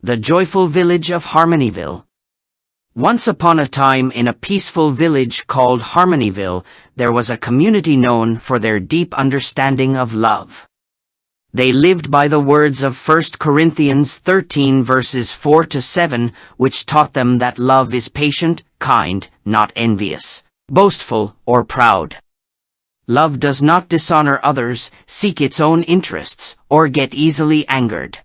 The joyful village of Harmonyville. Once upon a time in a peaceful village called Harmonyville, there was a community known for their deep understanding of love. They lived by the words of 1 Corinthians 13 verses 4 to 7, which taught them that love is patient, kind, not envious, boastful, or proud. Love does not dishonor others, seek its own interests, or get easily angered.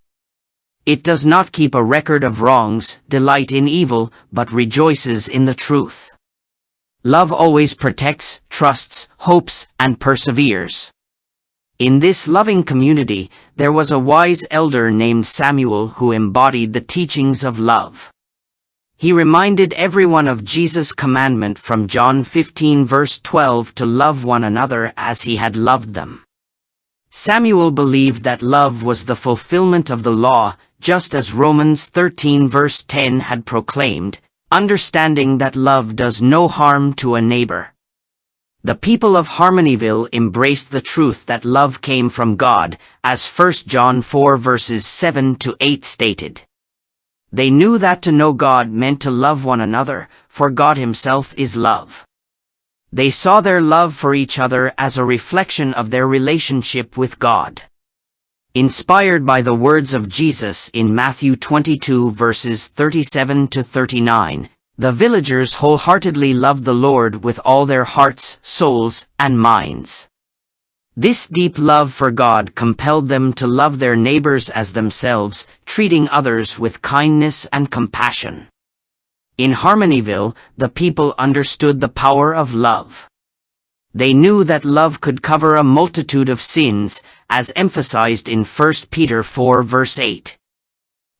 It does not keep a record of wrongs, delight in evil, but rejoices in the truth. Love always protects, trusts, hopes, and perseveres. In this loving community, there was a wise elder named Samuel who embodied the teachings of love. He reminded everyone of Jesus' commandment from John 15 verse 12 to love one another as he had loved them. Samuel believed that love was the fulfillment of the law, just as Romans 13 verse 10 had proclaimed, understanding that love does no harm to a neighbor. The people of Harmonyville embraced the truth that love came from God, as 1 John 4 verses 7 to 8 stated. They knew that to know God meant to love one another, for God himself is love. They saw their love for each other as a reflection of their relationship with God. Inspired by the words of Jesus in Matthew 22 verses 37 to 39, the villagers wholeheartedly loved the Lord with all their hearts, souls, and minds. This deep love for God compelled them to love their neighbors as themselves, treating others with kindness and compassion. In Harmonyville, the people understood the power of love. They knew that love could cover a multitude of sins, as emphasized in 1 Peter 4 verse 8.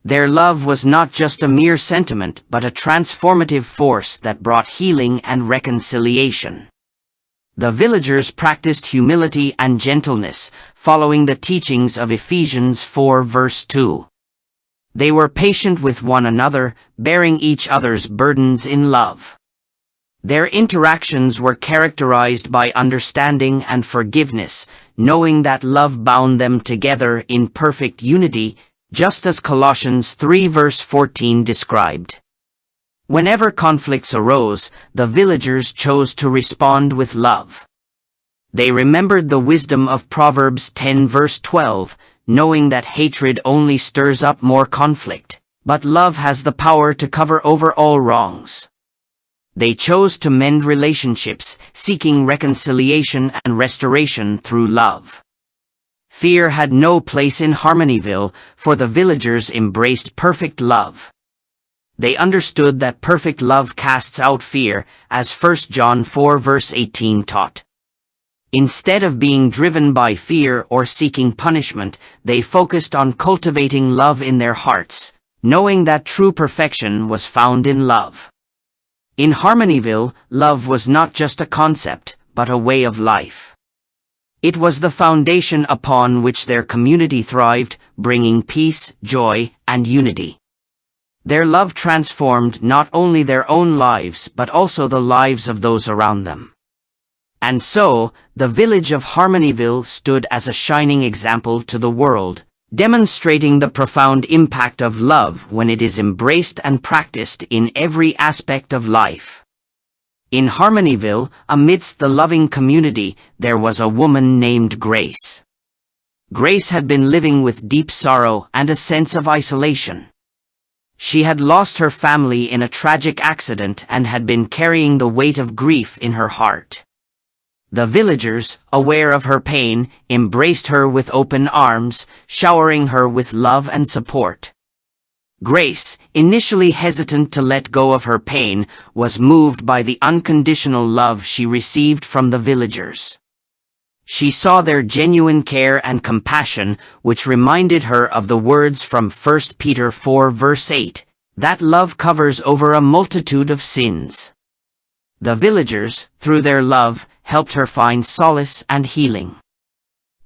Their love was not just a mere sentiment but a transformative force that brought healing and reconciliation. The villagers practiced humility and gentleness, following the teachings of Ephesians 4 verse 2. They were patient with one another, bearing each other's burdens in love. Their interactions were characterized by understanding and forgiveness, knowing that love bound them together in perfect unity, just as Colossians 3 verse 14 described. Whenever conflicts arose, the villagers chose to respond with love. They remembered the wisdom of Proverbs 10 verse 12, knowing that hatred only stirs up more conflict, but love has the power to cover over all wrongs. They chose to mend relationships, seeking reconciliation and restoration through love. Fear had no place in Harmonyville, for the villagers embraced perfect love. They understood that perfect love casts out fear, as 1 John 4 verse 18 taught. Instead of being driven by fear or seeking punishment, they focused on cultivating love in their hearts, knowing that true perfection was found in love. In Harmonyville, love was not just a concept, but a way of life. It was the foundation upon which their community thrived, bringing peace, joy, and unity. Their love transformed not only their own lives but also the lives of those around them. And so, the village of Harmonyville stood as a shining example to the world, demonstrating the profound impact of love when it is embraced and practiced in every aspect of life. In Harmonyville, amidst the loving community, there was a woman named Grace. Grace had been living with deep sorrow and a sense of isolation. She had lost her family in a tragic accident and had been carrying the weight of grief in her heart. The villagers, aware of her pain, embraced her with open arms, showering her with love and support. Grace, initially hesitant to let go of her pain, was moved by the unconditional love she received from the villagers. She saw their genuine care and compassion, which reminded her of the words from 1 Peter 4 verse 8, that love covers over a multitude of sins. The villagers, through their love, helped her find solace and healing.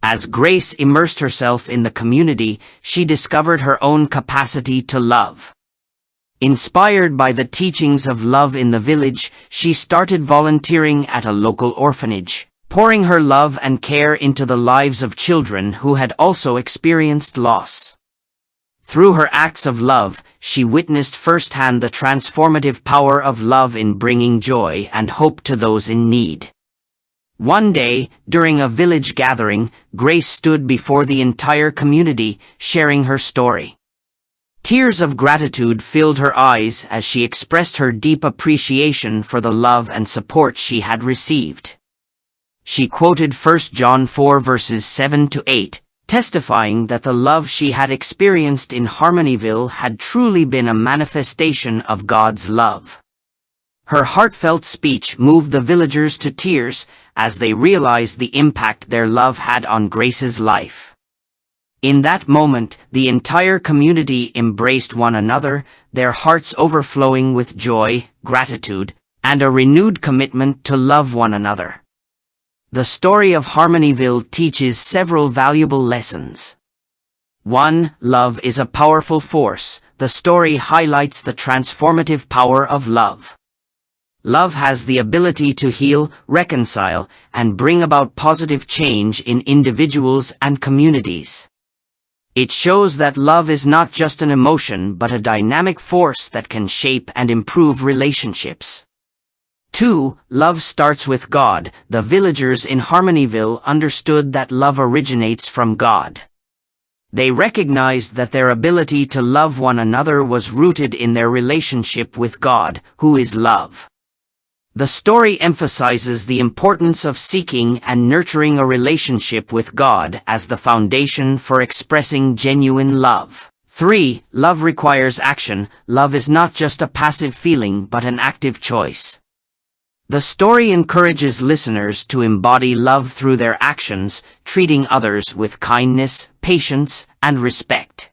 As Grace immersed herself in the community, she discovered her own capacity to love. Inspired by the teachings of love in the village, she started volunteering at a local orphanage, pouring her love and care into the lives of children who had also experienced loss. Through her acts of love, she witnessed firsthand the transformative power of love in bringing joy and hope to those in need. One day, during a village gathering, Grace stood before the entire community, sharing her story. Tears of gratitude filled her eyes as she expressed her deep appreciation for the love and support she had received. She quoted 1 John 4 verses 7 to 8, testifying that the love she had experienced in Harmonyville had truly been a manifestation of God's love. Her heartfelt speech moved the villagers to tears as they realized the impact their love had on Grace's life. In that moment, the entire community embraced one another, their hearts overflowing with joy, gratitude, and a renewed commitment to love one another. The story of Harmonyville teaches several valuable lessons. 1. Love is a powerful force. The story highlights the transformative power of love. Love has the ability to heal, reconcile, and bring about positive change in individuals and communities. It shows that love is not just an emotion but a dynamic force that can shape and improve relationships. 2. Love starts with God. The villagers in Harmonyville understood that love originates from God. They recognized that their ability to love one another was rooted in their relationship with God, who is love. The story emphasizes the importance of seeking and nurturing a relationship with God as the foundation for expressing genuine love. 3. Love requires action. Love is not just a passive feeling but an active choice. The story encourages listeners to embody love through their actions, treating others with kindness, patience, and respect.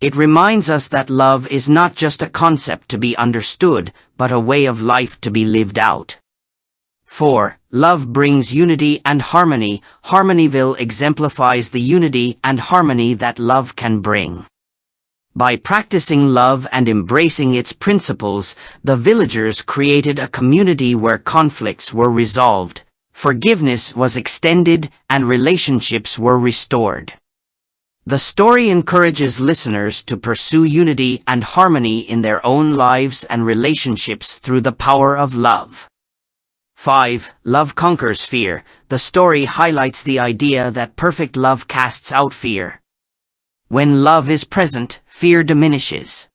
It reminds us that love is not just a concept to be understood, but a way of life to be lived out. 4. Love brings unity and harmony. Harmonyville exemplifies the unity and harmony that love can bring. By practicing love and embracing its principles, the villagers created a community where conflicts were resolved, forgiveness was extended, and relationships were restored. The story encourages listeners to pursue unity and harmony in their own lives and relationships through the power of love. 5. Love conquers fear. The story highlights the idea that perfect love casts out fear. When love is present, fear diminishes.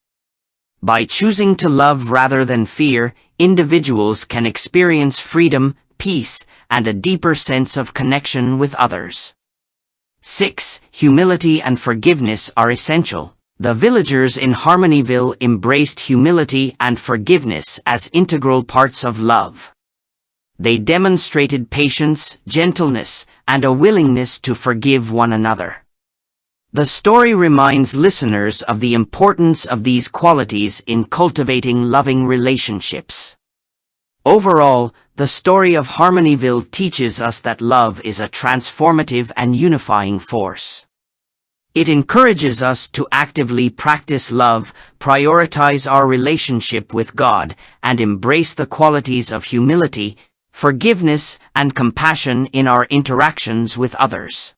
By choosing to love rather than fear, individuals can experience freedom, peace, and a deeper sense of connection with others. 6. Humility and forgiveness are essential. The villagers in Harmonyville embraced humility and forgiveness as integral parts of love. They demonstrated patience, gentleness, and a willingness to forgive one another. The story reminds listeners of the importance of these qualities in cultivating loving relationships. Overall, the story of Harmonyville teaches us that love is a transformative and unifying force. It encourages us to actively practice love, prioritize our relationship with God, and embrace the qualities of humility, forgiveness, and compassion in our interactions with others.